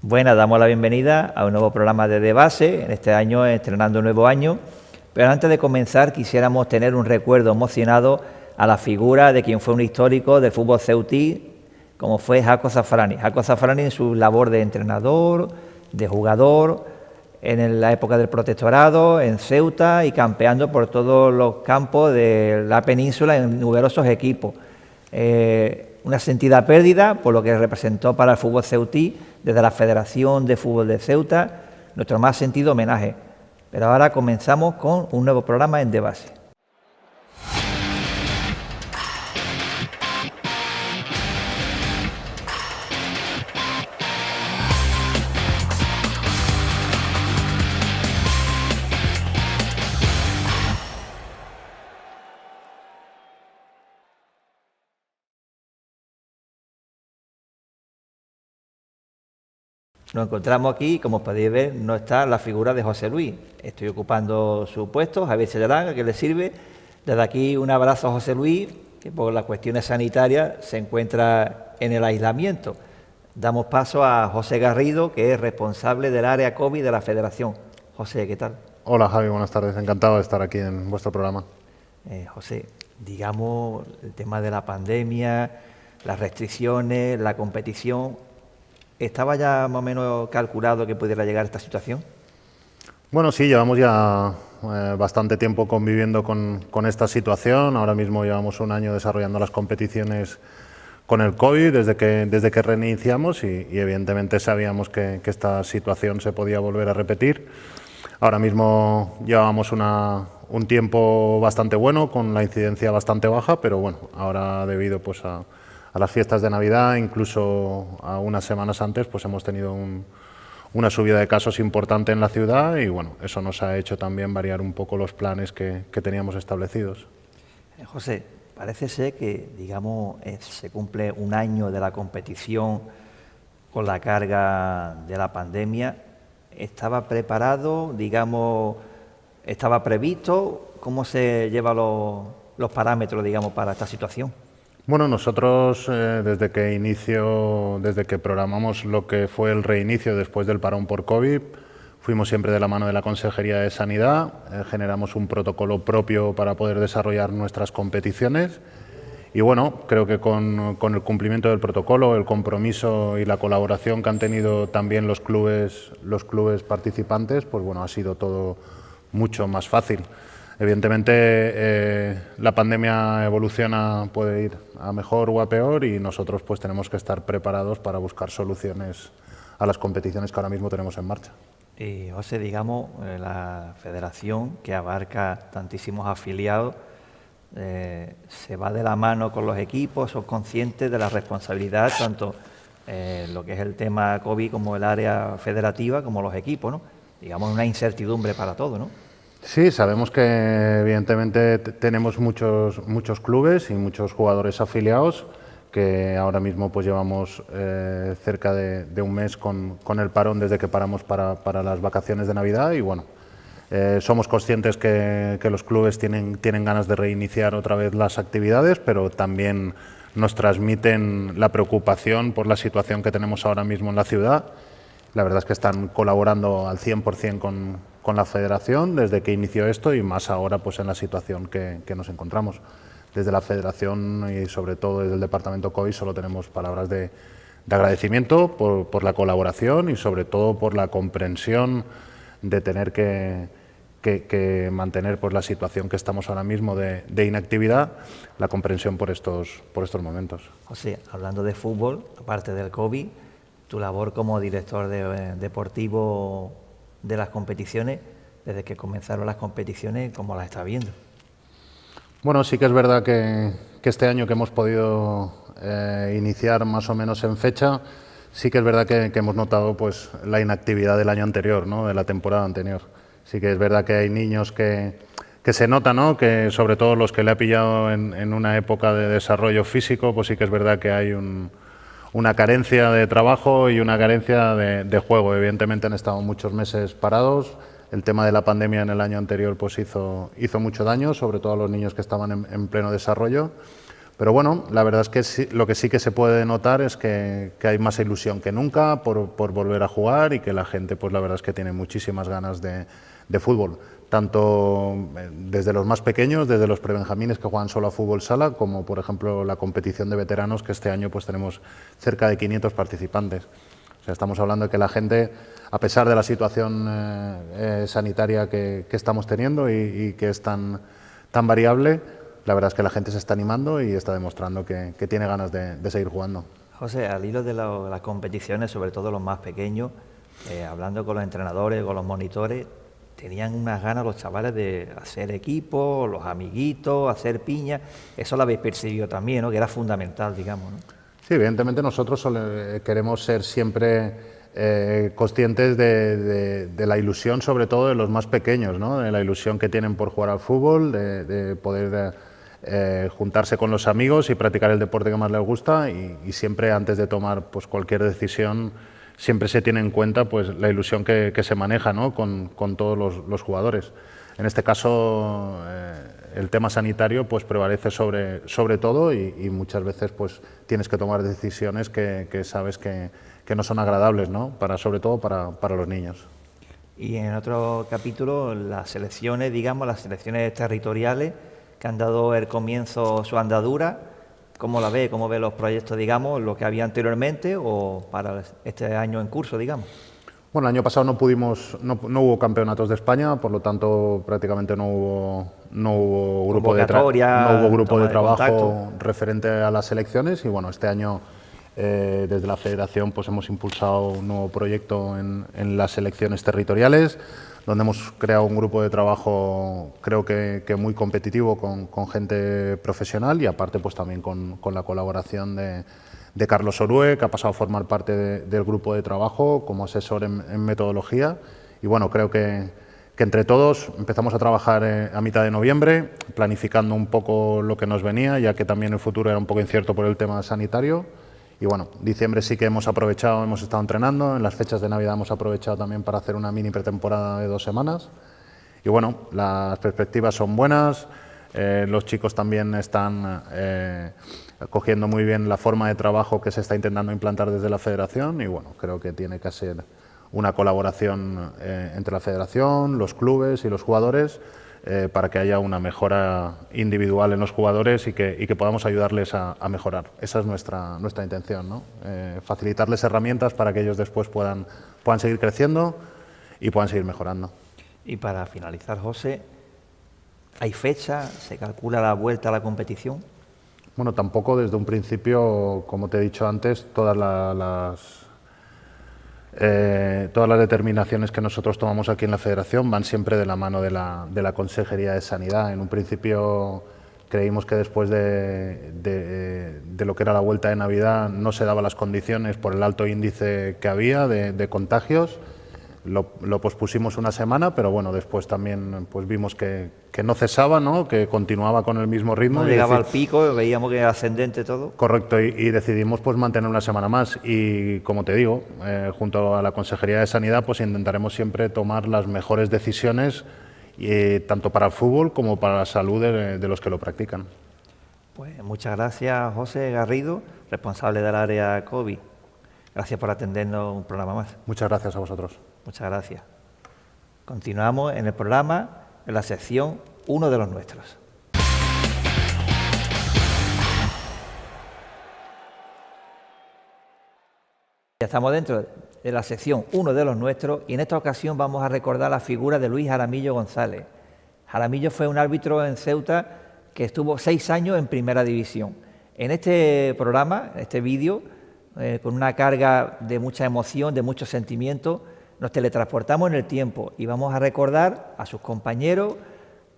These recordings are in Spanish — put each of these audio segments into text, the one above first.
Buenas, damos la bienvenida a un nuevo programa de Base, en este año estrenando un nuevo año, pero antes de comenzar quisiéramos tener un recuerdo emocionado a la figura de quien fue un histórico del fútbol ceutí, como fue Jaco Zafrani. Jaco Zafrani en su labor de entrenador, de jugador, en la época del protectorado, en Ceuta y campeando por todos los campos de la península en numerosos equipos. Una sentida pérdida por lo que representó para el fútbol ceutí desde la Federación de Fútbol de Ceuta, nuestro más sentido homenaje. Pero ahora comenzamos con un nuevo programa en Base. Nos encontramos aquí y como podéis ver no está la figura de José Luis. Estoy ocupando su puesto, Javier Cellerán, a que le sirve. Desde aquí un abrazo a José Luis, que por las cuestiones sanitarias se encuentra en el aislamiento. Damos paso a José Garrido, que es responsable del área COVID de la Federación. José, ¿qué tal? Hola Javi, buenas tardes. Encantado de estar aquí en vuestro programa. José, digamos el tema de la pandemia, las restricciones, la competición. ¿Estaba ya más o menos calculado que pudiera llegar a esta situación? Bueno, sí, llevamos ya bastante tiempo conviviendo con esta situación. Ahora mismo llevamos un año desarrollando las competiciones con el COVID desde que reiniciamos y evidentemente sabíamos que esta situación se podía volver a repetir. Ahora mismo llevábamos un tiempo bastante bueno, con la incidencia bastante baja, pero bueno, ahora debido pues a las fiestas de Navidad, incluso a unas semanas antes, pues hemos tenido una subida de casos importante en la ciudad y bueno, eso nos ha hecho también variar un poco los planes que teníamos establecidos. José, parece ser que, digamos, se cumple un año de la competición con la carga de la pandemia. ¿Estaba preparado, digamos, estaba previsto? ¿Cómo se llevan los parámetros, digamos, para esta situación? Bueno, nosotros desde que programamos lo que fue el reinicio después del parón por COVID, fuimos siempre de la mano de la Consejería de Sanidad, generamos un protocolo propio para poder desarrollar nuestras competiciones y bueno, creo que con el cumplimiento del protocolo, el compromiso y la colaboración que han tenido también los clubes participantes, pues bueno, ha sido todo mucho más fácil. Evidentemente la pandemia evoluciona, puede ir a mejor o a peor y nosotros pues tenemos que estar preparados para buscar soluciones a las competiciones que ahora mismo tenemos en marcha. Y José, digamos, la federación que abarca tantísimos afiliados, se va de la mano con los equipos, son conscientes de la responsabilidad, tanto lo que es el tema COVID como el área federativa, como los equipos, ¿no? Digamos, una incertidumbre para todo, ¿no? Sí, sabemos que evidentemente tenemos muchos clubes y muchos jugadores afiliados que ahora mismo pues llevamos cerca de un mes con el parón desde que paramos para las vacaciones de Navidad y bueno, somos conscientes que los clubes tienen ganas de reiniciar otra vez las actividades, pero también nos transmiten la preocupación por la situación que tenemos ahora mismo en la ciudad. La verdad es que están colaborando al 100% con la Federación desde que inició esto y más ahora pues en la situación que nos encontramos. Desde la Federación y sobre todo desde el Departamento COVID solo tenemos palabras de agradecimiento por la colaboración y sobre todo por la comprensión de tener que mantener pues la situación que estamos ahora mismo de inactividad, la comprensión por estos momentos. José, hablando de fútbol, aparte del COVID, tu labor como director deportivo de las competiciones, desde que comenzaron las competiciones, ¿cómo las estás viendo? Bueno, sí que es verdad que este año que hemos podido iniciar más o menos en fecha, sí que es verdad que hemos notado pues la inactividad del año anterior, ¿no? De la temporada anterior. Sí que es verdad que hay niños que se nota, ¿no? Que sobre todo los que le ha pillado en una época de desarrollo físico, pues sí que es verdad que hay una carencia de trabajo y una carencia de juego. Evidentemente han estado muchos meses parados. El tema de la pandemia en el año anterior pues hizo mucho daño, sobre todo a los niños que estaban en pleno desarrollo. Pero bueno, la verdad es que sí, lo que sí que se puede notar es que hay más ilusión que nunca por volver a jugar y que la gente, pues la verdad es que tiene muchísimas ganas de fútbol, tanto desde los más pequeños, desde los prebenjamines que juegan solo a fútbol sala, como por ejemplo la competición de veteranos, que este año pues tenemos cerca de 500 participantes. O sea, estamos hablando de que la gente, a pesar de la situación sanitaria que estamos teniendo y que es tan variable, la verdad es que la gente se está animando y está demostrando que tiene ganas de seguir jugando. José, al hilo de las competiciones, sobre todo los más pequeños, hablando con los entrenadores, con los monitores, tenían unas ganas los chavales de hacer equipo, los amiguitos, hacer piña. Eso lo habéis percibido también, ¿no? Que era fundamental, digamos, ¿no? Sí, evidentemente nosotros queremos ser siempre conscientes de la ilusión, sobre todo de los más pequeños, ¿no? De la ilusión que tienen por jugar al fútbol, de poder juntarse con los amigos y practicar el deporte que más les gusta, y siempre antes de tomar pues cualquier decisión siempre se tiene en cuenta pues la ilusión que se maneja, ¿no? con todos los jugadores. En este caso el tema sanitario pues prevalece sobre todo y muchas veces pues tienes que tomar decisiones que sabes que no son agradables, ¿no? Sobre todo para los niños. Y en otro capítulo, las selecciones, digamos, las selecciones territoriales que han dado el comienzo, su andadura, ¿cómo la ve? ¿Cómo ve los proyectos, digamos, lo que había anteriormente o para este año en curso, digamos? Bueno, el año pasado no hubo campeonatos de España, por lo tanto prácticamente no hubo grupo de trabajo referente a las selecciones, y bueno, este año desde la Federación pues hemos impulsado un nuevo proyecto en las selecciones territoriales, donde hemos creado un grupo de trabajo creo que muy competitivo con gente profesional, y aparte pues también con la colaboración de Carlos Orue, que ha pasado a formar parte del grupo de trabajo como asesor en metodología. Y bueno, creo que entre todos empezamos a trabajar a mitad de noviembre, planificando un poco lo que nos venía, ya que también el futuro era un poco incierto por el tema sanitario. Y bueno, diciembre sí que hemos aprovechado, hemos estado entrenando, en las fechas de Navidad hemos aprovechado también para hacer una mini pretemporada de 2 semanas. Y bueno, las perspectivas son buenas, los chicos también están cogiendo muy bien la forma de trabajo que se está intentando implantar desde la Federación, y bueno, creo que tiene que ser una colaboración entre la Federación, los clubes y los jugadores, para que haya una mejora individual en los jugadores y que podamos ayudarles a mejorar. Esa es nuestra intención, ¿no? Facilitarles herramientas para que ellos después puedan seguir creciendo y puedan seguir mejorando. Y para finalizar, José, ¿hay fecha? ¿Se calcula la vuelta a la competición? Bueno, tampoco desde un principio, como te he dicho antes, todas las determinaciones que nosotros tomamos aquí en la Federación van siempre de la mano de la Consejería de Sanidad. En un principio creímos que después de lo que era la vuelta de Navidad no se daban las condiciones por el alto índice que había de contagios. Lo pospusimos una semana, pero bueno, después también pues vimos que no cesaba, ¿no? Que continuaba con el mismo ritmo. No llegaba al pico, veíamos que era ascendente todo. Correcto, y decidimos pues mantener una semana más, y como te digo, junto a la Consejería de Sanidad pues intentaremos siempre tomar las mejores decisiones, tanto para el fútbol como para la salud de los que lo practican. Pues muchas gracias, José Garrido, responsable del área COVID. Gracias por atendernos un programa más. Muchas gracias a vosotros. Muchas gracias. Continuamos en el programa, en la sección Uno de los Nuestros. Ya estamos dentro de la sección Uno de los Nuestros, y en esta ocasión vamos a recordar la figura de Luis Jaramillo González. Jaramillo fue un árbitro en Ceuta que estuvo 6 años en Primera División. En este programa, en este vídeo, con una carga de mucha emoción, de mucho sentimiento, nos teletransportamos en el tiempo y vamos a recordar a sus compañeros,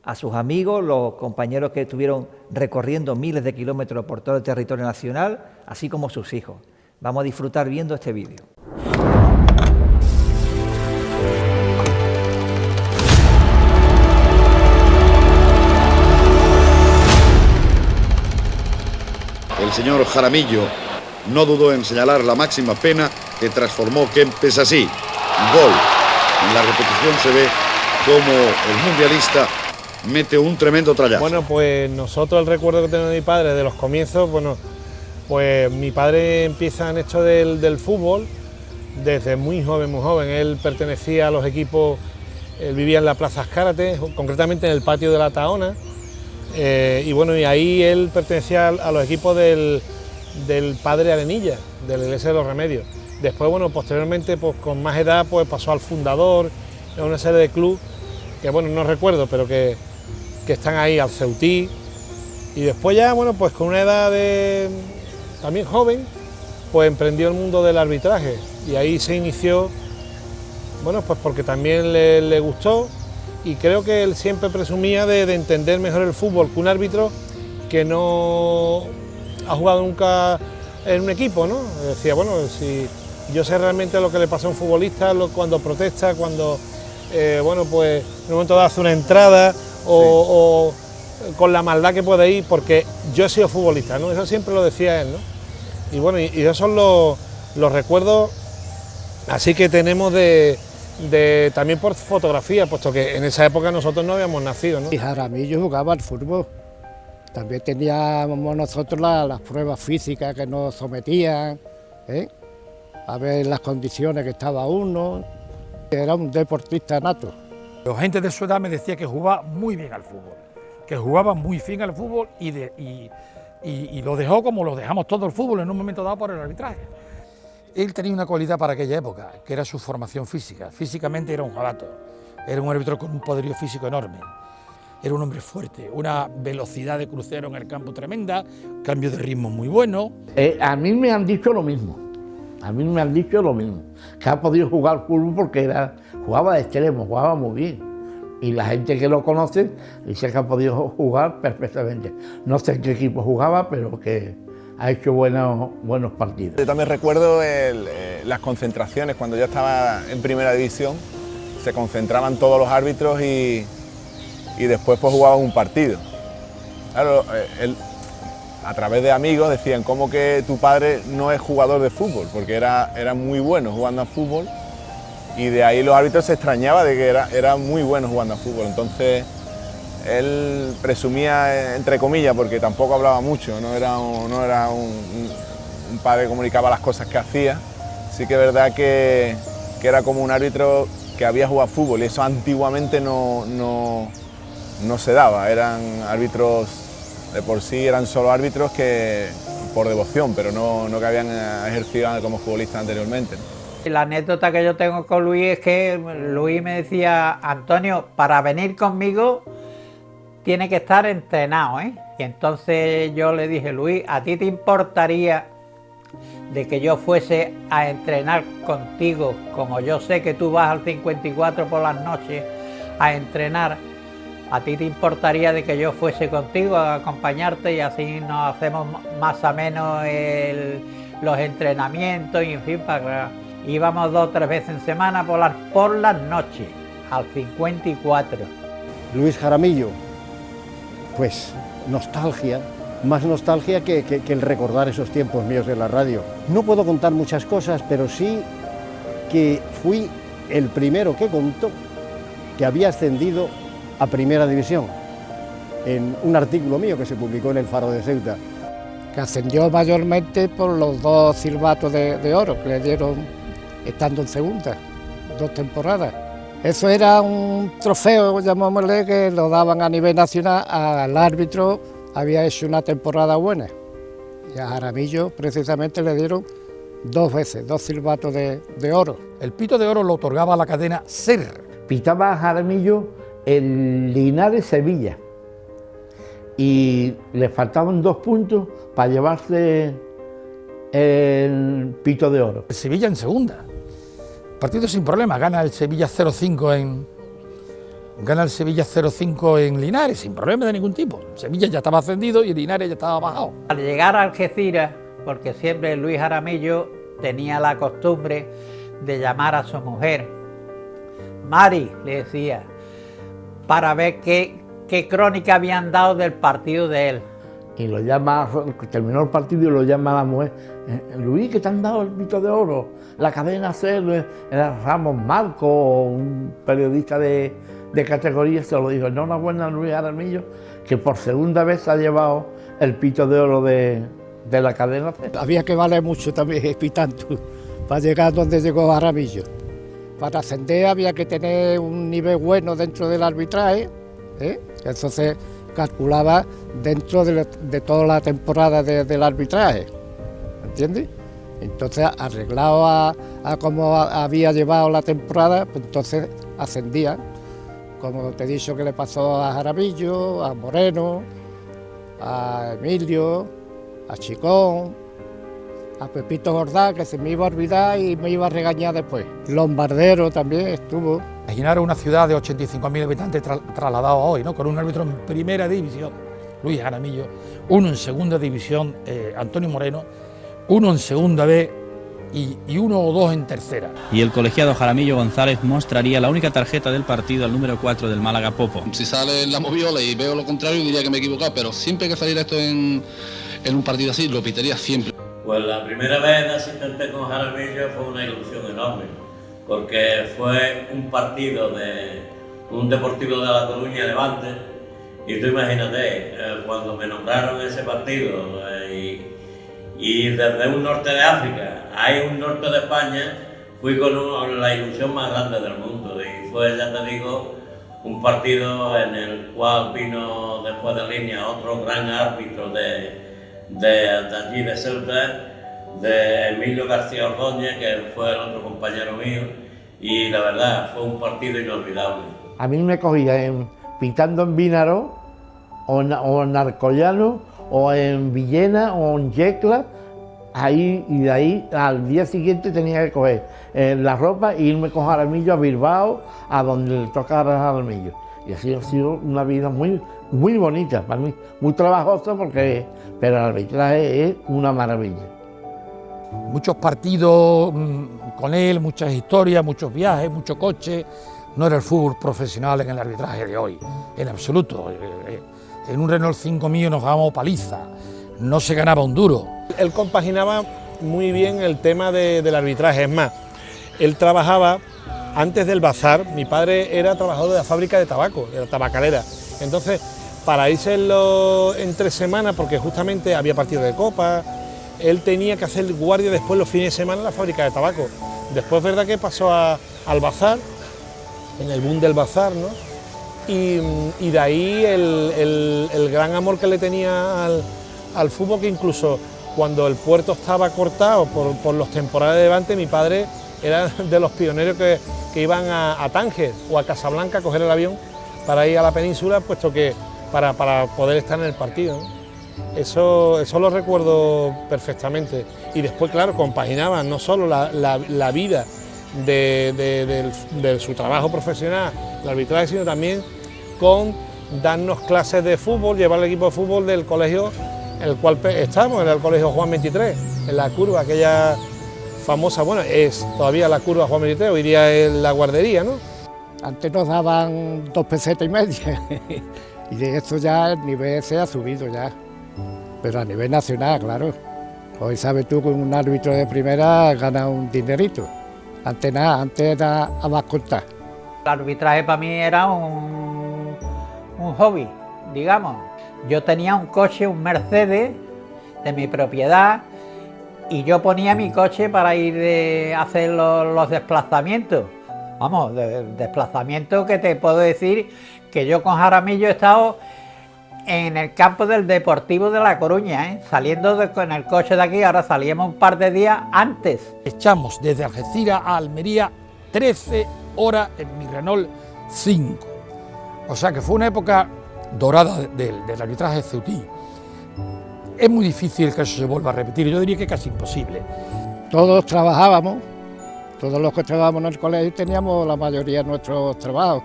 a sus amigos, los compañeros que estuvieron recorriendo miles de kilómetros por todo el territorio nacional, así como sus hijos. Vamos a disfrutar viendo este vídeo. El señor Jaramillo no dudó en señalar la máxima pena que transformó Kempes así. Gol. En la repetición se ve cómo el mundialista mete un tremendo trayazo. Bueno, pues nosotros el recuerdo que tenemos de mi padre de los comienzos, bueno, pues mi padre empieza en esto del fútbol desde muy joven. Él pertenecía a los equipos, él vivía en la Plaza Azcárate, concretamente en el patio de la Tahona, y bueno, y ahí él pertenecía a los equipos del Padre Arenilla, de la Iglesia de los Remedios. Después, bueno, posteriormente, pues con más edad, pues pasó al Fundador, a una serie de clubes que, bueno, no recuerdo, pero que están ahí, al Ceutí, y después ya, bueno, pues con una edad también joven, pues emprendió el mundo del arbitraje, y ahí se inició, bueno, pues porque también le gustó, y creo que él siempre presumía de entender mejor el fútbol que un árbitro que no ha jugado nunca en un equipo, ¿no? Decía, bueno, si yo sé realmente lo que le pasa a un futbolista cuando protesta, cuando, bueno, pues en un momento dado hace una entrada o con la maldad que puede ir, porque yo he sido futbolista, ¿no? Eso siempre lo decía él, ¿no? Y bueno, y esos son los recuerdos así que tenemos también por fotografía, puesto que en esa época nosotros no habíamos nacido, ¿no? Y Jaramillo jugaba al fútbol. También teníamos nosotros las pruebas físicas que nos sometían, a ver las condiciones que estaba uno. Era un deportista nato. La gente de su edad me decía que jugaba muy bien al fútbol, que jugaba muy bien al fútbol y lo dejó como lo dejamos todo el fútbol en un momento dado por el arbitraje. Él tenía una cualidad para aquella época, que era su formación física. Físicamente era un jabato, era un árbitro con un poderío físico enorme. Era un hombre fuerte, una velocidad de crucero en el campo tremenda, cambio de ritmo muy bueno. A mí me han dicho lo mismo, que ha podido jugar fútbol porque jugaba de extremo, jugaba muy bien. Y la gente que lo conoce dice que ha podido jugar perfectamente. No sé en qué equipo jugaba, pero que ha hecho buenos partidos. Yo también recuerdo las concentraciones, cuando yo estaba en primera división, se concentraban todos los árbitros y después pues jugaban un partido. Claro, a través de amigos decían, ¿cómo que tu padre no es jugador de fútbol? Porque era muy bueno jugando a fútbol y de ahí los árbitros se extrañaban de que era muy bueno jugando a fútbol. Entonces él presumía, entre comillas, porque tampoco hablaba mucho, no era un padre que comunicaba las cosas que hacía. Sí que es verdad que era como un árbitro que había jugado fútbol y eso antiguamente no se daba. Eran árbitros, de por sí eran solo árbitros que por devoción, pero no que habían ejercido como futbolistas anteriormente, ¿no? La anécdota que yo tengo con Luis es que Luis me decía, Antonio, para venir conmigo tiene que estar entrenado, ¿eh? Y entonces yo le dije, Luis, ¿a ti te importaría de que yo fuese a entrenar contigo, como yo sé que tú vas al 54 por las noches a entrenar? ¿A ti te importaría de que yo fuese contigo a acompañarte y así nos hacemos más o menos los entrenamientos y en fin, íbamos 2 o 3 veces en semana por las noches al 54. Luis Jaramillo, pues nostalgia, más nostalgia que el recordar esos tiempos míos en la radio. No puedo contar muchas cosas, pero sí que fui el primero que contó que había ascendido a Primera División, en un artículo mío que se publicó en El Faro de Ceuta. Que ascendió mayormente por los 2 silbatos de oro que le dieron estando en segunda, 2 temporadas. Eso era un trofeo, llamémosle, que lo daban a nivel nacional al árbitro, había hecho una temporada buena. Y a Jaramillo precisamente le dieron 2 veces, 2 silbatos de oro. El pito de oro lo otorgaba la cadena SER. Pitaba a Jaramillo el Linares Sevilla y le faltaban 2 puntos para llevarse el pito de oro. El Sevilla en segunda, partido sin problema, gana el Sevilla 0-5 en Linares, sin problema de ningún tipo. Sevilla ya estaba ascendido y Linares ya estaba bajado. Al llegar a Algeciras, porque siempre Luis Jaramillo tenía la costumbre de llamar a su mujer, Mari, le decía, para ver qué crónica habían dado del partido de él. Y lo llama, terminó el partido y lo llama a la mujer, Luis, que te han dado el pito de oro, la cadena SER, era Ramos Marco, un periodista de de categoría se lo dijo, enhorabuena Luis Jaramillo, que por segunda vez ha llevado el pito de oro de la cadena. Había que valer mucho también pitando para llegar donde llegó Jaramillo. Para ascender había que tener un nivel bueno dentro del arbitraje, eso se calculaba dentro de toda la temporada del arbitraje, ¿entiendes? Entonces, arreglado a cómo había llevado la temporada, pues entonces ascendía, como te he dicho que le pasó a Jaramillo, a Moreno, a Emilio, a Chicón, a Pepito Jordán, que se me iba a olvidar y me iba a regañar después. Lombardero también estuvo. Imaginar una ciudad de 85.000 habitantes trasladados hoy, ¿no? Con un árbitro en primera división, Luis Jaramillo, uno en segunda división, Antonio Moreno, uno en segunda B y uno o dos en tercera. Y el colegiado Jaramillo González mostraría la única tarjeta del partido al número 4 del Málaga Popo. Si sale la moviola y veo lo contrario diría que me he equivocado, pero siempre que saliera esto en un partido así lo pitaría siempre. Pues la primera vez de asistente con Jaramillo fue una ilusión enorme, porque fue un partido de un Deportivo de La Coruña Levante, y tú imagínate, cuando me nombraron ese partido y desde un norte de África a un norte de España, fui con la ilusión más grande del mundo, y fue, ya te digo, un partido en el cual vino después de línea otro gran árbitro de allí de Ceuta, de Emilio García Ordóñez, que fue el otro compañero mío, y la verdad fue un partido inolvidable. A mí me cogía pitando en Vinaró, o en Arcollano, o en Villena, o en Yecla, ahí, y de ahí al día siguiente tenía que coger la ropa e irme con Jaramillo a Bilbao, a donde le tocara a Jaramillo. Y así ha sido una vida muy bonita para mí, muy trabajosa, pero el arbitraje es una maravilla. Muchos partidos con él, muchas historias, muchos viajes, muchos coches. No era el fútbol profesional en el arbitraje de hoy, en absoluto. En un Renault 5 mío nos dábamos paliza, no se ganaba un duro. Él compaginaba muy bien el tema del arbitraje, es más, él trabajaba antes del bazar. Mi padre era trabajador de la fábrica de tabaco, de la tabacalera, entonces para irse entre semanas, porque justamente había partido de copa, él tenía que hacer guardia después los fines de semana en la fábrica de tabaco. Después, verdad que pasó al bazar, en el boom del bazar, ¿no? Y de ahí el gran amor que le tenía al fútbol, que incluso cuando el puerto estaba cortado por los temporales de Levante, mi padre era de los pioneros que iban a Tánger o a Casablanca a coger el avión para ir a la península, puesto que para poder estar en el partido, ¿no? Eso lo recuerdo perfectamente. Y después, claro, compaginaban no solo la vida de su trabajo profesional, el arbitraje, sino también con darnos clases de fútbol, llevar el equipo de fútbol del colegio en el cual estamos, en el colegio Juan 23, en la curva aquella famosa, bueno, es todavía la curva Juan 23, hoy día es la guardería, ¿no? Antes nos daban 2,5 pesetas y de eso ya el nivel se ha subido ya, pero a nivel nacional, claro. Hoy sabes tú que un árbitro de primera gana un dinerito. Antes nada, antes era a más cortar. El arbitraje para mí era un hobby, digamos. Yo tenía un coche, un Mercedes de mi propiedad, y yo ponía mi coche para ir a hacer los desplazamientos. Vamos, desplazamientos que te puedo decir que yo con Jaramillo he estado en el campo del Deportivo de La Coruña, saliendo con el coche de aquí. Ahora salíamos un par de días antes. Echamos desde Algeciras a Almería 13 horas en mi Renault 5. O sea que fue una época dorada del arbitraje ceutí. Es muy difícil que eso se vuelva a repetir, yo diría que casi imposible. Todos trabajábamos, todos los que trabajábamos en el colegio teníamos la mayoría de nuestros trabajos,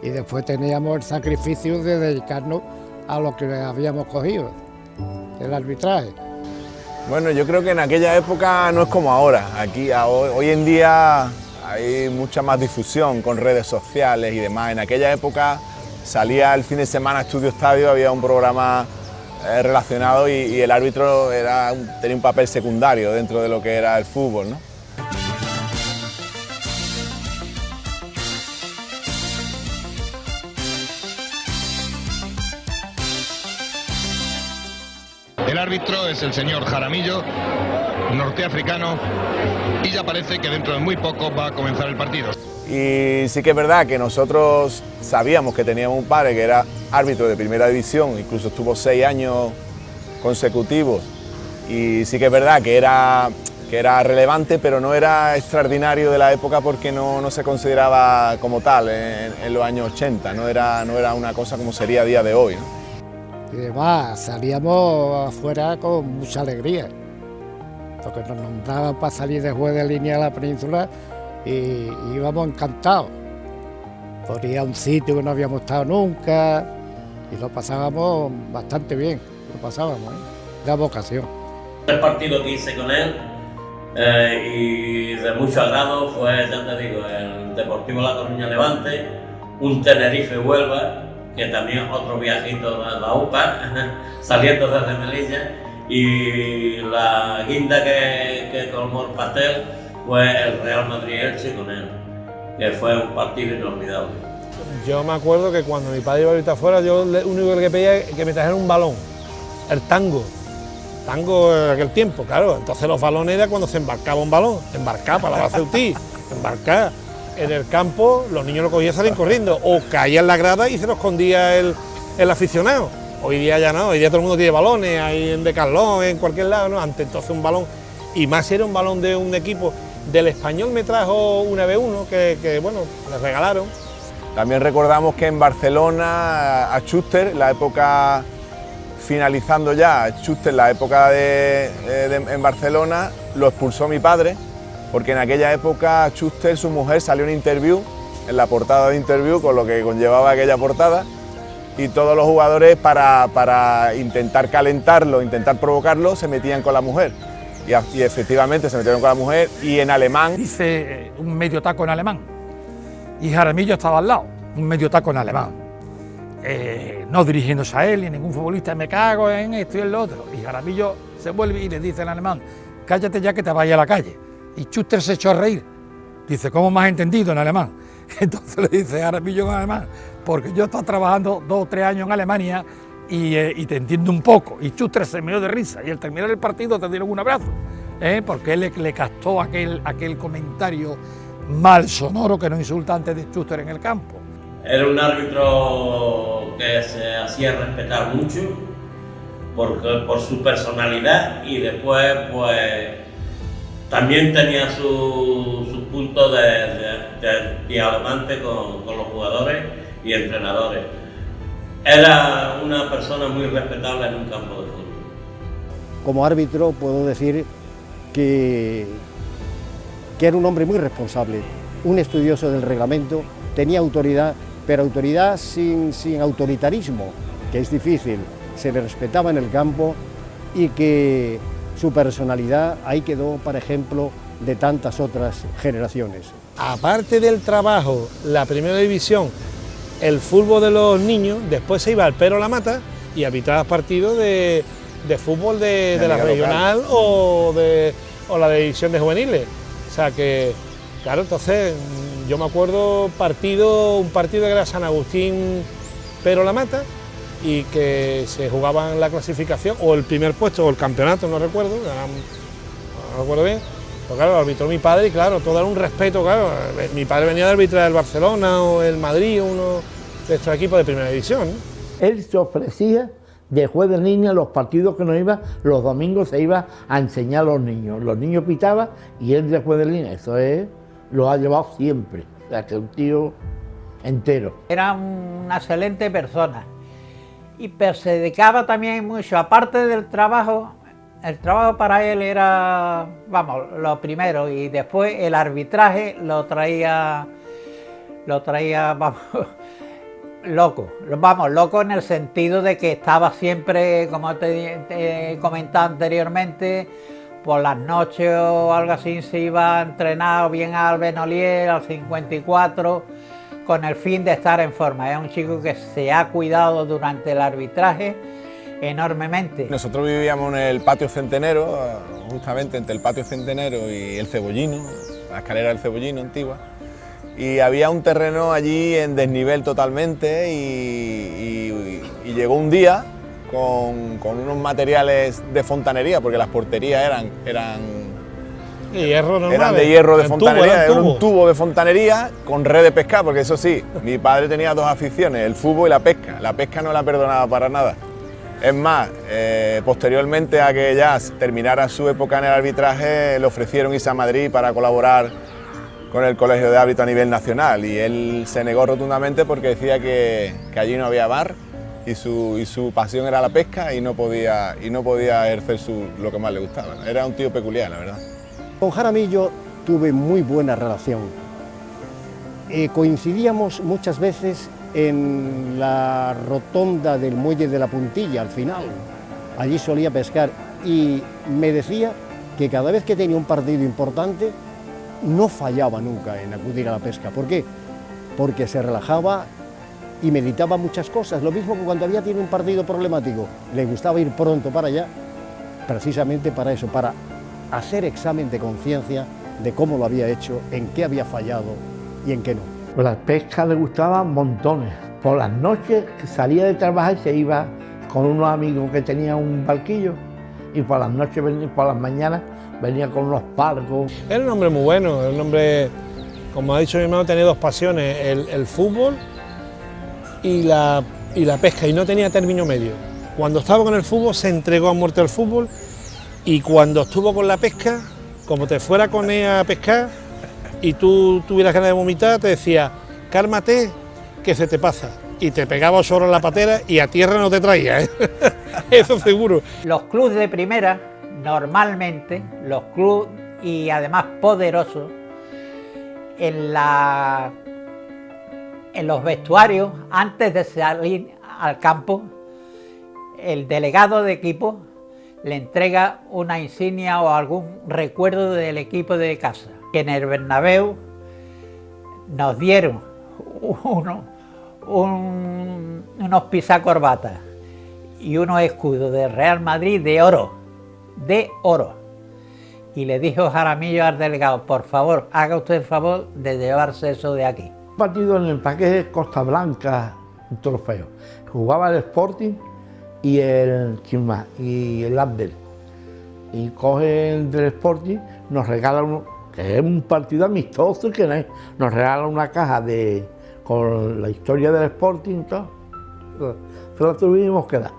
y después teníamos el sacrificio de dedicarnos a lo que habíamos cogido, el arbitraje. Bueno, yo creo que en aquella época no es como ahora. Hoy en día hay mucha más difusión con redes sociales y demás. En aquella época salía el fin de semana Estudio Estadio, había un programa relacionado y el árbitro tenía un papel secundario dentro de lo que era el fútbol, ¿no? El árbitro es el señor Jaramillo, norteafricano, y ya parece que dentro de muy poco va a comenzar el partido. Y sí que es verdad que nosotros sabíamos que teníamos un padre que era árbitro de primera división, incluso estuvo 6 años consecutivos, y sí que es verdad que era relevante, pero no era extraordinario de la época porque no se consideraba como tal en los años 80, no era una cosa como sería a día de hoy, ¿no? Y además salíamos afuera con mucha alegría, porque nos nombraban para salir de juez de línea a la península y íbamos encantados. Por ir a un sitio que no habíamos estado nunca y lo pasábamos bastante bien, da vocación. El partido que hice con él y de mucho agrado fue, ya te digo, el Deportivo La Coruña Levante, un Tenerife Huelva, que también otro viajito de la UPA, saliendo desde Melilla, y la guinda que colmó el pastel fue el Real Madrid-Elche con él, que fue un partido inolvidable. Yo me acuerdo que cuando mi padre iba a gritar afuera, yo lo único que pedía es que me trajeran un balón, el tango en aquel tiempo, claro. Entonces los balones era cuando se embarcaba un balón, embarcar para la Ceutí, embarcar. En el campo los niños lo cogían y salían corriendo, o caían en la grada y se lo escondía el aficionado. Hoy día ya no, hoy día todo el mundo tiene balones, ahí en Decathlon, en cualquier lado, ¿no? Antes entonces un balón, y más si era un balón de un equipo. Del Español me trajo una B1 que bueno, le regalaron. También recordamos que en Barcelona a Schuster, la época finalizando ya, Schuster, la época en Barcelona, lo expulsó mi padre, porque en aquella época Schuster, su mujer, salió en Interview, en la portada de Interview, con lo que conllevaba aquella portada, y todos los jugadores para intentar calentarlo, intentar provocarlo, se metían con la mujer. Y efectivamente se metieron con la mujer, y en alemán... Dice un medio taco en alemán, y Jaramillo estaba al lado, un medio taco en alemán. No dirigiéndose a él ni a ningún futbolista, me cago en esto y en lo otro. Y Jaramillo se vuelve y le dice en alemán, cállate ya que te vaya a la calle. Y Schuster se echó a reír. Dice, ¿cómo me has entendido en alemán? Entonces le dice Jaramillo en alemán, porque yo he estado trabajando 2 o 3 años en Alemania y te entiendo un poco. Y Schuster se meó de risa y al terminar el partido te dieron un abrazo, porque él le captó aquel comentario mal sonoro que nos insulta antes de Schuster en el campo. Era un árbitro que se hacía respetar mucho por su personalidad, y después pues también tenía sus puntos de dialogante con los jugadores y entrenadores. Era una persona muy respetable en un campo de fútbol. Como árbitro puedo decir que era un hombre muy responsable, un estudioso del reglamento, tenía autoridad, pero autoridad sin autoritarismo, que es difícil, se le respetaba en el campo, y que su personalidad ahí quedó para ejemplo de tantas otras generaciones. Aparte del trabajo, la primera división, el fútbol de los niños, después se iba al Pero La Mata y arbitraba partidos de fútbol de la regional o la de división de juveniles. O sea que, claro, entonces yo me acuerdo un partido que era San Agustín Pero La Mata, y que se jugaba en la clasificación, o el primer puesto, o el campeonato, no recuerdo, no recuerdo bien. Pero claro, lo arbitró mi padre y claro, todo era un respeto, claro. Mi padre venía de arbitrar el Barcelona o el Madrid, uno de estos equipos de primera división, ¿no? Él se ofrecía de juez de línea los partidos que nos iba, los domingos se iba a enseñar a los niños pitaban y él de juez de línea, eso lo ha llevado siempre, o sea que un tío entero. Era una excelente persona. Pero se dedicaba también mucho, aparte del trabajo, el trabajo para él era, vamos, lo primero, y después el arbitraje lo traía, vamos, loco en el sentido de que estaba siempre, como te he comentado anteriormente, por las noches o algo así se iba a entrenar bien al Benolier, al 54, con el fin de estar en forma. Es un chico que se ha cuidado durante el arbitraje enormemente. Nosotros vivíamos en el patio Centenero, justamente entre el patio Centenero y el Cebollino, la escalera del Cebollino antigua, y había un terreno allí en desnivel totalmente, y llegó un día con unos materiales de fontanería, porque las porterías eran de hierro normal, eran de hierro de fontanería, era un tubo de fontanería con red de pescar, porque eso sí, mi padre tenía dos aficiones, el fútbol y la pesca no la perdonaba para nada. Es más, posteriormente a que ya terminara su época en el arbitraje, le ofrecieron irse a Madrid para colaborar con el Colegio de Árbitros a nivel nacional, y él se negó rotundamente porque decía que allí no había bar y su pasión era la pesca y no podía ejercer lo que más le gustaba. Era un tío peculiar, la verdad. Con Jaramillo tuve muy buena relación. Coincidíamos muchas veces en la rotonda del muelle de la Puntilla, al final. Allí solía pescar y me decía que cada vez que tenía un partido importante no fallaba nunca en acudir a la pesca. ¿Por qué? Porque se relajaba y meditaba muchas cosas. Lo mismo que cuando había tenido un partido problemático, le gustaba ir pronto para allá, precisamente para eso, para hacer examen de conciencia de cómo lo había hecho, en qué había fallado y en qué no. Pues la pesca le gustaba montones. Por las noches salía de trabajar y se iba con unos amigos que tenían un barquillo, y por las noches, por las mañanas, venía con unos barcos. Era un hombre muy bueno, era un hombre, como ha dicho mi hermano, tenía dos pasiones, el fútbol y la pesca, y no tenía término medio. Cuando estaba con el fútbol se entregó a muerte al fútbol, y cuando estuvo con la pesca, como te fuera con él a pescar y tú tuvieras ganas de vomitar, te decía, cálmate que se te pasa, y te pegaba 8 horas en la patera y a tierra no te traía, ¿eh? Eso seguro. Los clubes de primera, normalmente, los clubes y además poderosos, en los vestuarios, antes de salir al campo, el delegado de equipo le entrega una insignia o algún recuerdo del equipo de casa. Que en el Bernabéu nos dieron unos pisacorbatas y unos escudos de Real Madrid de oro, y le dijo Jaramillo al delegado, por favor, haga usted el favor de llevarse eso de aquí. Un partido en el Parque de Costa Blanca, un trofeo. Jugaba el Sporting y el Abdel. Y coge el del Sporting, nos regala que es un partido amistoso, que nos regala una caja con la historia del Sporting y todo. Se la tuvimos que dar.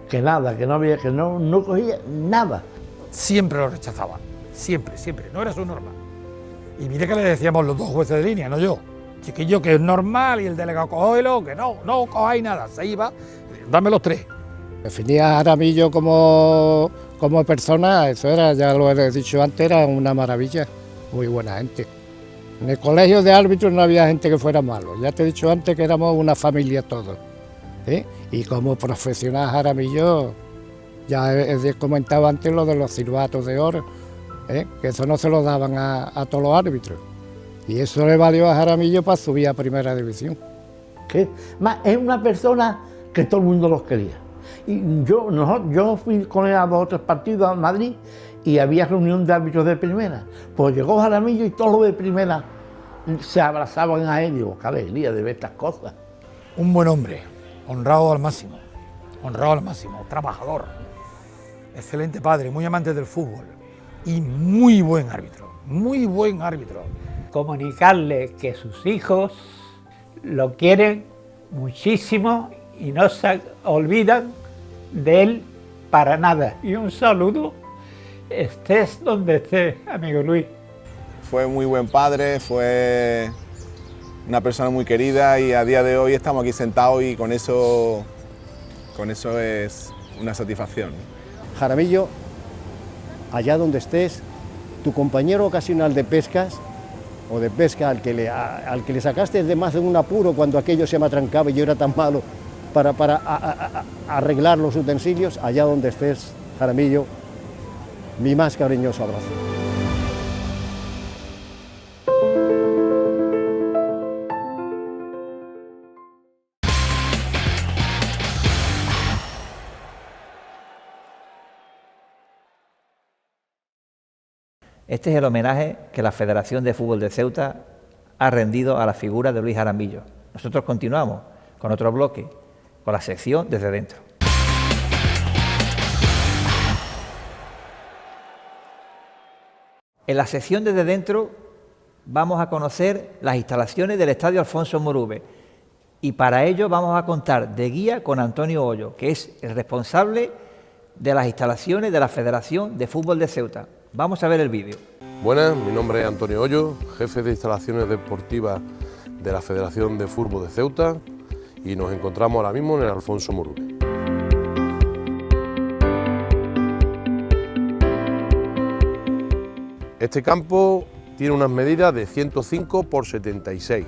Que nada, que no había, que no cogía nada. Siempre lo rechazaba, siempre, no era su norma. Y mire que le decíamos los dos jueces de línea, no yo. Chiquillo, que es normal, y el delegado, cógelo, que no cojáis nada. Se iba, dame los 3. Definía a Jaramillo como persona, eso era, ya lo he dicho antes, era una maravilla, muy buena gente. En el colegio de árbitros no había gente que fuera malo, ya te he dicho antes que éramos una familia todos. Y como profesional Jaramillo, ya he comentado antes lo de los silbatos de oro, que eso no se lo daban a todos los árbitros. Y eso le valió a Jaramillo para subir a Primera División. Más, es una persona que todo el mundo los quería. Y yo fui con él a 2 o 3 partidos a Madrid y había reunión de árbitros de primera. Pues llegó Jaramillo y todos los de primera se abrazaban a él. Y digo, qué alegría de ver estas cosas. Un buen hombre, honrado al máximo, trabajador, excelente padre, muy amante del fútbol y muy buen árbitro. Comunicarle que sus hijos lo quieren muchísimo y no se olvidan de él para nada. Y un saludo, estés donde estés, amigo Luis. Fue muy buen padre, fue una persona muy querida, y a día de hoy estamos aquí sentados y con eso es una satisfacción. Jaramillo, allá donde estés, tu compañero ocasional de pescas o de pesca al que le sacaste de más de un apuro cuando aquello se me atrancaba y yo era tan malo para arreglar los utensilios, allá donde estés, Jaramillo, mi más cariñoso abrazo. Este es el homenaje que la Federación de Fútbol de Ceuta ha rendido a la figura de Luis Jaramillo. Nosotros continuamos con otro bloque, con la sección Desde Dentro. En la sección Desde Dentro vamos a conocer las instalaciones del Estadio Alfonso Murube y para ello vamos a contar de guía con Antonio Hoyo, que es el responsable de las instalaciones de la Federación de Fútbol de Ceuta. Vamos a ver el vídeo. Buenas, mi nombre es Antonio Hoyo, jefe de instalaciones deportivas de la Federación de Fútbol de Ceuta y nos encontramos ahora mismo en el Alfonso Murube. Este campo tiene unas medidas de 105 por 76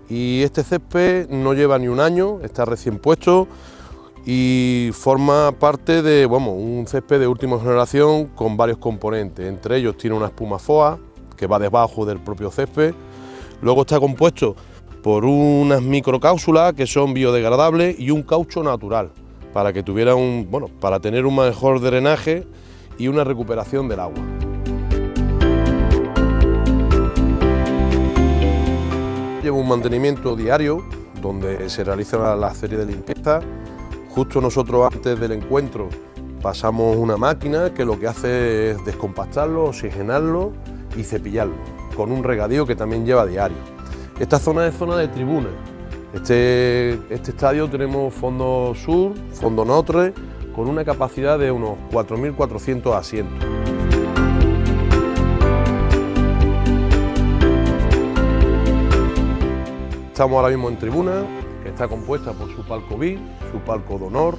y este césped no lleva ni un año, está recién puesto y forma parte de un césped de última generación con varios componentes. Entre ellos tiene una espuma FOA que va debajo del propio césped. Luego está compuesto por unas microcápsulas que son biodegradables y un caucho natural para que tuviera para tener un mejor drenaje y una recuperación del agua. Lleva un mantenimiento diario donde se realiza la serie de limpieza. Justo nosotros antes del encuentro pasamos una máquina que lo que hace es descompactarlo, oxigenarlo y cepillarlo, con un regadío que también lleva diario. Esta zona es zona de tribuna. Este estadio tenemos fondo sur, fondo norte, con una capacidad de unos 4.400 asientos. Estamos ahora mismo en tribuna, que está compuesta por su palco VIP, su palco de honor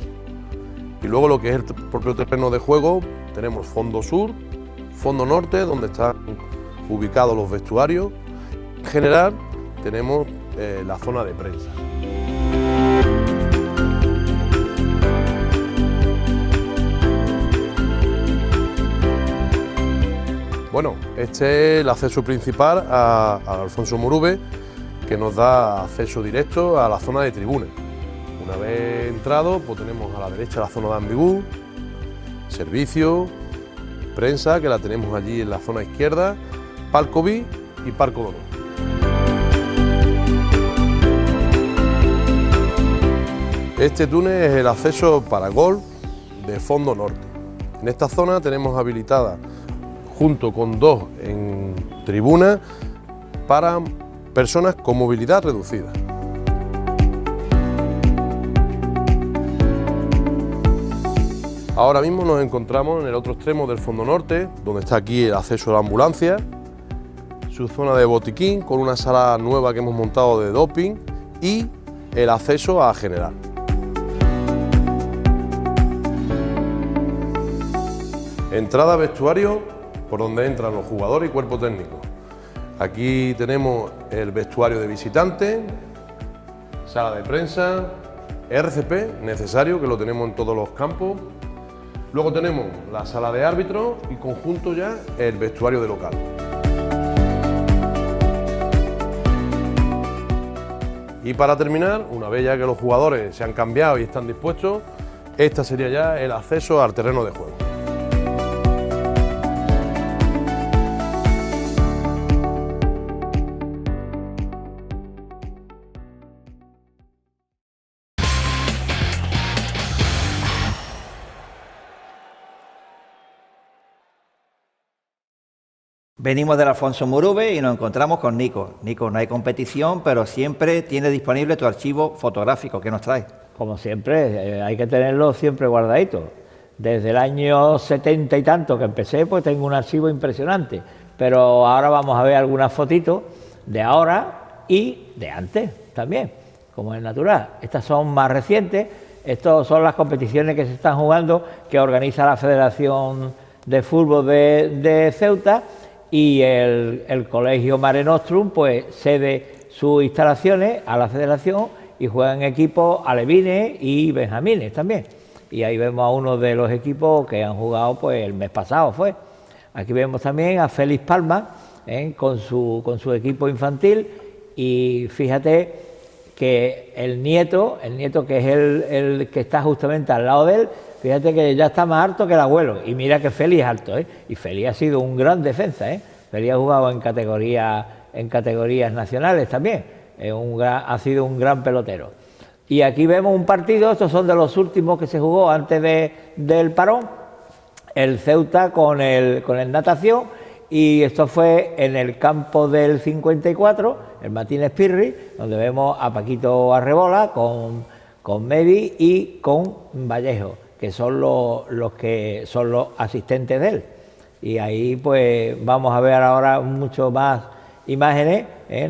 y luego lo que es el propio terreno de juego tenemos fondo sur, fondo norte donde están ubicados los vestuarios. En general tenemos la zona de prensa. Bueno, este es el acceso principal al Alfonso Murube, que nos da acceso directo a la zona de tribuna. Una vez entrado, pues tenemos a la derecha la zona de ambigú, servicio, prensa, que la tenemos allí en la zona izquierda, palco VIP y palco de honor. Este túnel es el acceso para gol de fondo norte. En esta zona tenemos habilitada, junto con dos en tribuna, para personas con movilidad reducida. Ahora mismo nos encontramos en el otro extremo del fondo norte, donde está aquí el acceso a la ambulancia, su zona de botiquín con una sala nueva que hemos montado de doping y el acceso a general. Entrada a vestuario por donde entran los jugadores y cuerpo técnico. Aquí tenemos el vestuario de visitante, sala de prensa, RCP necesario, que lo tenemos en todos los campos. Luego tenemos la sala de árbitros y conjunto ya el vestuario de local. Y para terminar, una vez ya que los jugadores se han cambiado y están dispuestos, este sería ya el acceso al terreno de juego. Venimos del Alfonso Murube y nos encontramos con Nico. Nico, no hay competición, pero siempre tienes disponible tu archivo fotográfico. ¿Qué nos traes? Como siempre, hay que tenerlo siempre guardadito. Desde el año 70 y tanto que empecé, pues tengo un archivo impresionante. Pero ahora vamos a ver algunas fotitos de ahora y de antes también, como es natural. Estas son más recientes. Estas son las competiciones que se están jugando, que organiza la Federación de Fútbol de Ceuta. Y el Colegio Mare Nostrum pues cede sus instalaciones a la federación y juegan equipos alevines y benjamines también. Y ahí vemos a uno de los equipos que han jugado pues el mes pasado fue. Aquí vemos también a Félix Palma con su equipo infantil y fíjate que el nieto que es el que está justamente al lado de él, fíjate que ya está más alto que el abuelo. Y mira que Félix es alto, y Félix ha sido un gran defensa, Félix ha jugado en categorías nacionales también. Ha sido un gran pelotero. Y aquí vemos un partido, estos son de los últimos que se jugó antes del parón, el Ceuta con el Natación, y esto fue en el campo del 54, el Martínez Pirri, donde vemos a Paquito Arrebola con Medi y con Vallejo, que son los que son los asistentes de él. Y ahí pues vamos a ver ahora mucho más imágenes,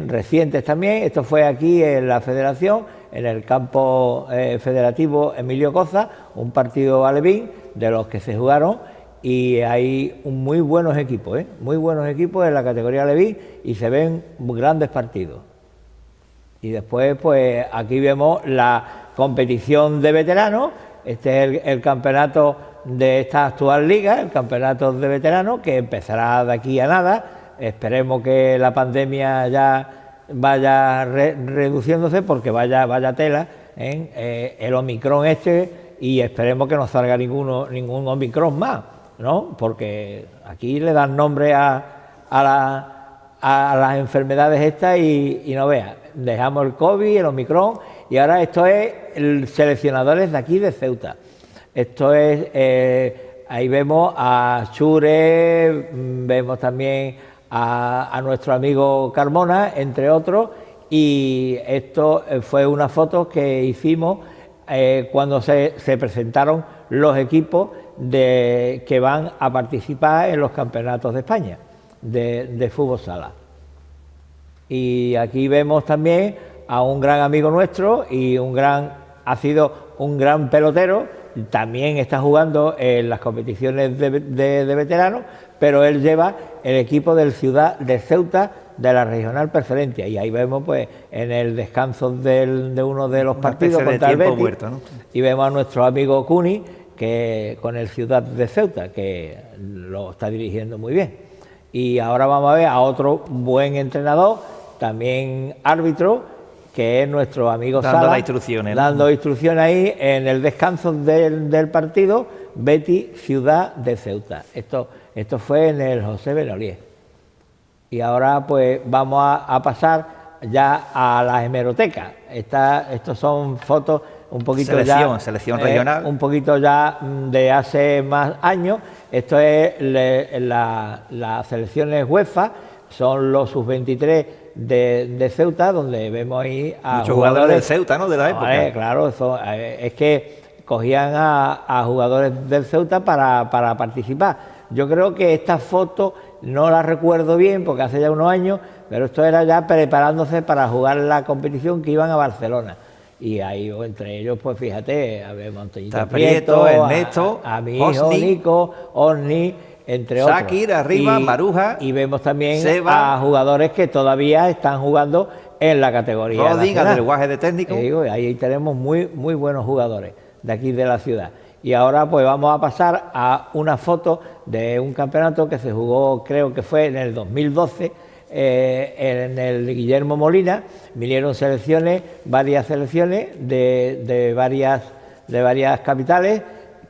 recientes también. Esto fue aquí en la Federación, en el campo federativo Emilio Coza, un partido alevín de los que se jugaron, y hay muy buenos equipos en la categoría alevín, y se ven grandes partidos. Y después pues aquí vemos la competición de veteranos. Este es el campeonato de esta actual liga, el campeonato de veteranos, que empezará de aquí a nada. Esperemos que la pandemia ya vaya reduciéndose, porque vaya tela el Omicron y esperemos que no salga ningún Omicron más, ¿no? Porque aquí le dan nombre a las enfermedades estas y no veas. Dejamos el COVID, el Omicron, y ahora esto es seleccionadores de aquí de Ceuta. Esto es, ahí vemos a Chure, vemos también a nuestro amigo Carmona, entre otros, y esto fue una foto que hicimos cuando se presentaron los equipos que van a participar en los campeonatos de España de fútbol sala. Y aquí vemos también a un gran amigo nuestro y ha sido un gran pelotero, también está jugando en las competiciones de veteranos, pero él lleva el equipo del Ciudad de Ceuta de la regional preferente, y ahí vemos pues en el descanso de uno de los partidos contra el Betis, muerto, ¿no? Y vemos a nuestro amigo Cuni, que con el Ciudad de Ceuta, que lo está dirigiendo muy bien. Y ahora vamos a ver a otro buen entrenador, también árbitro, que es nuestro amigo Sala, dando las instrucciones, ¿no? Dando instrucciones ahí en el descanso del partido, Betis Ciudad de Ceuta. Esto fue en el José Benolier. Y ahora pues vamos a pasar ya a la hemeroteca. Estos son fotos un poquito selección regional, un poquito ya de hace más años. Esto es las selecciones UEFA, son los sub-23 de Ceuta, donde vemos ahí a muchos jugadores de Ceuta, ¿no? De la época. Claro, es que cogían a jugadores del Ceuta para participar. Yo creo que esta foto no la recuerdo bien porque hace ya unos años, pero esto era ya preparándose para jugar la competición, que iban a Barcelona. Y ahí entre ellos, pues fíjate, a ver, Montoñito Prieto, Ernesto, a mi hijo Nico, Osni, entre otros. Shakir, arriba, Maruja. Y vemos también Seba, a jugadores que todavía están jugando en la categoría Rodríguez, del Guaje de técnico. Digo, ahí tenemos muy buenos jugadores de aquí de la ciudad. Y ahora pues vamos a pasar a una foto de un campeonato que se jugó, creo que fue en el 2012, en el Guillermo Molina. Vinieron varias selecciones de varias capitales,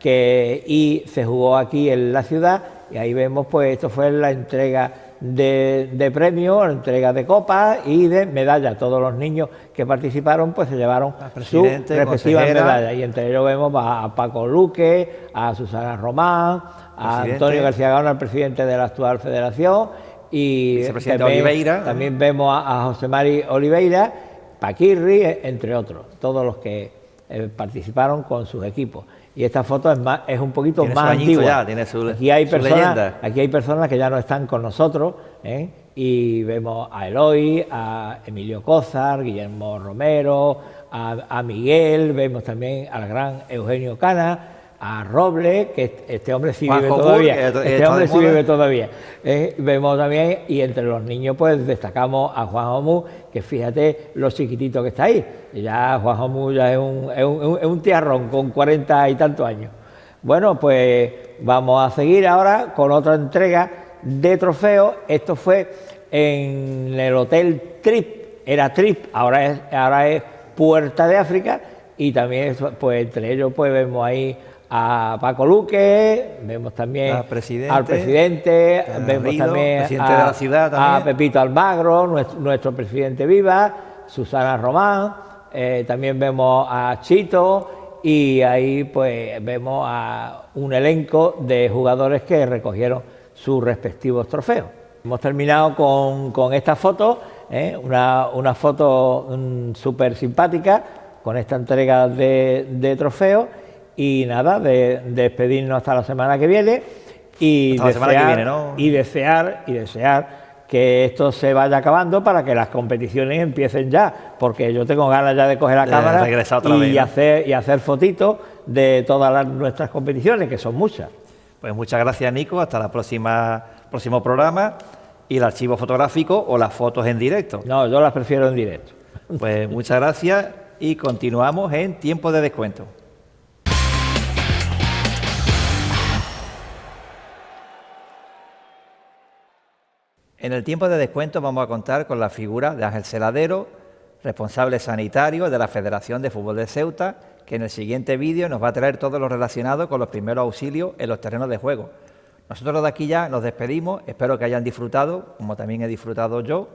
y se jugó aquí en la ciudad, y ahí vemos pues esto fue la entrega de premios, la entrega de copas y de medallas. Todos los niños que participaron pues se llevaron sus respectivas medallas, y entre ellos vemos a Paco Luque, a Susana Román, a Antonio García Gaona, el presidente de la actual federación, y también vemos a José Mari Oliveira, Paquirri, entre otros, todos los que participaron con sus equipos. Y esta foto es un poquito más antigua. Aquí hay personas que ya no están con nosotros, y vemos a Eloy, a Emilio Cózar, Guillermo Romero, a Miguel, vemos también al gran Eugenio Cana, a Roble, que este hombre sí vive todavía. Vemos también, y entre los niños pues destacamos a Juan Homú, que fíjate lo chiquitito que está ahí. Ya Juan Homú ya es un tiarrón con 40 y tantos años. Bueno, pues vamos a seguir ahora con otra entrega de trofeos. Esto fue en el Hotel Trip, era Trip, ahora es Puerta de África, y también pues entre ellos pues vemos ahí a Paco Luque, vemos también al presidente, vemos también presidente de la ciudad, a Pepito Almagro, nuestro presidente Viva, Susana Román, también vemos a Chito y ahí pues vemos a un elenco de jugadores que recogieron sus respectivos trofeos. Hemos terminado con esta foto, una foto súper simpática con esta entrega de trofeos y nada, de despedirnos hasta la semana que viene y desear que esto se vaya acabando para que las competiciones empiecen ya, porque yo tengo ganas ya de coger la cámara y hacer fotitos de todas nuestras competiciones, que son muchas. Pues muchas gracias, Nico, hasta el próximo programa. ¿Y el archivo fotográfico o las fotos en directo? No, yo las prefiero en directo. Pues muchas gracias y continuamos en Tiempo de Descuento. En el tiempo de descuento vamos a contar con la figura de Ángel Celadero, responsable sanitario de la Federación de Fútbol de Ceuta, que en el siguiente vídeo nos va a traer todo lo relacionado con los primeros auxilios en los terrenos de juego. Nosotros de aquí ya nos despedimos, espero que hayan disfrutado, como también he disfrutado yo.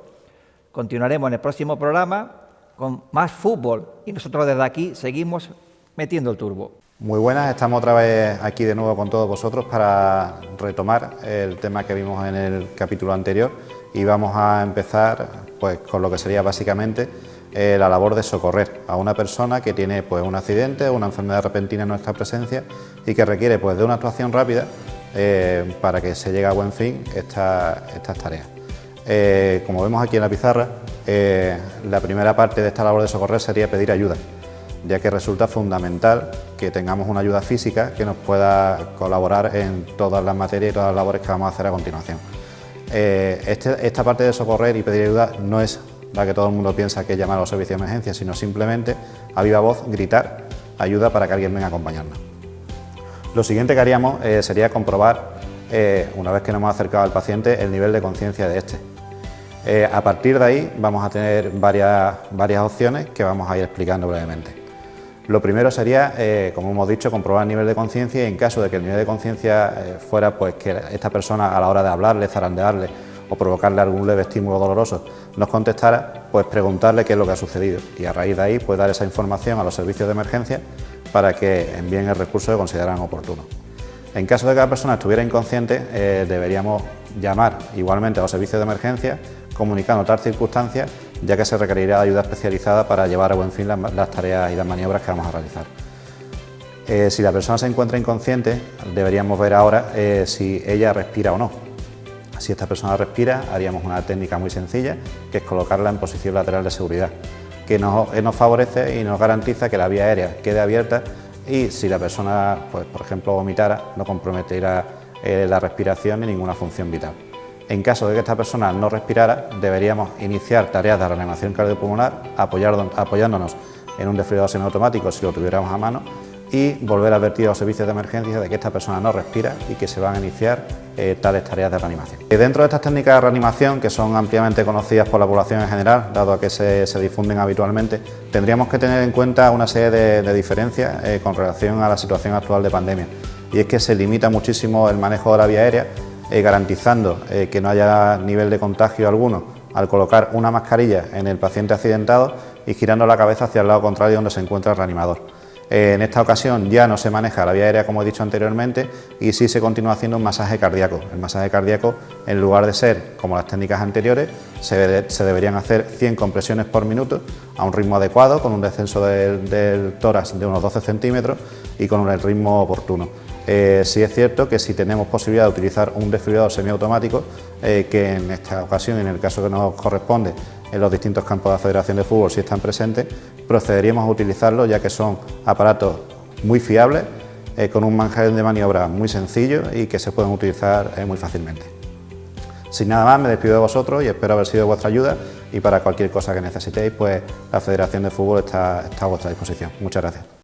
Continuaremos en el próximo programa con más fútbol y nosotros desde aquí seguimos metiendo el turbo. Muy buenas, estamos otra vez aquí de nuevo con todos vosotros para retomar el tema que vimos en el capítulo anterior y vamos a empezar pues con lo que sería básicamente la labor de socorrer a una persona que tiene pues un accidente o una enfermedad repentina en nuestra presencia y que requiere pues de una actuación rápida para que se llegue a buen fin estas tareas. Como vemos aquí en la pizarra, la primera parte de esta labor de socorrer sería pedir ayuda, ya que resulta fundamental que tengamos una ayuda física que nos pueda colaborar en todas las materias y todas las labores que vamos a hacer a continuación. Esta parte de socorrer y pedir ayuda no es la que todo el mundo piensa que es llamar a los servicios de emergencia, sino simplemente a viva voz gritar ayuda para que alguien venga a acompañarnos. Lo siguiente que haríamos sería comprobar, una vez que nos hemos acercado al paciente, el nivel de conciencia de este. A partir de ahí vamos a tener varias opciones que vamos a ir explicando brevemente. Lo primero sería, como hemos dicho, comprobar el nivel de conciencia y en caso de que el nivel de conciencia fuera pues que esta persona a la hora de hablarle, zarandearle o provocarle algún leve estímulo doloroso nos contestara, pues preguntarle qué es lo que ha sucedido y a raíz de ahí pues dar esa información a los servicios de emergencia para que envíen el recurso que consideran oportuno. En caso de que la persona estuviera inconsciente, deberíamos llamar igualmente a los servicios de emergencia comunicando tal circunstancia, ya que se requerirá de ayuda especializada para llevar a buen fin las tareas y las maniobras que vamos a realizar. Si la persona se encuentra inconsciente, deberíamos ver ahora si ella respira o no. Si esta persona respira, haríamos una técnica muy sencilla, que es colocarla en posición lateral de seguridad, que nos favorece y nos garantiza que la vía aérea quede abierta y si la persona, pues, por ejemplo, vomitara, no comprometerá la respiración ni ninguna función vital. En caso de que esta persona no respirara, deberíamos iniciar tareas de reanimación cardiopulmonar apoyándonos en un desfibrilador semiautomático si lo tuviéramos a mano y volver a advertir a los servicios de emergencia de que esta persona no respira y que se van a iniciar tales tareas de reanimación. Dentro de estas técnicas de reanimación, que son ampliamente conocidas por la población en general, dado a que se difunden habitualmente, tendríamos que tener en cuenta una serie de diferencias con relación a la situación actual de pandemia. Y es que se limita muchísimo el manejo de la vía aérea, garantizando que no haya nivel de contagio alguno al colocar una mascarilla en el paciente accidentado y girando la cabeza hacia el lado contrario donde se encuentra el reanimador. En esta ocasión ya no se maneja la vía aérea como he dicho anteriormente y sí se continúa haciendo un masaje cardíaco. El masaje cardíaco, en lugar de ser como las técnicas anteriores, se deberían hacer 100 compresiones por minuto a un ritmo adecuado, con un descenso del tórax de unos 12 centímetros y con el ritmo oportuno. Sí es cierto que si tenemos posibilidad de utilizar un desfibrilador semiautomático, que en esta ocasión, en el caso que nos corresponde, en los distintos campos de la Federación de Fútbol si están presentes, procederíamos a utilizarlo ya que son aparatos muy fiables, con un margen de maniobra muy sencillo y que se pueden utilizar muy fácilmente. Sin nada más, me despido de vosotros y espero haber sido de vuestra ayuda y para cualquier cosa que necesitéis, pues la Federación de Fútbol está a vuestra disposición. Muchas gracias.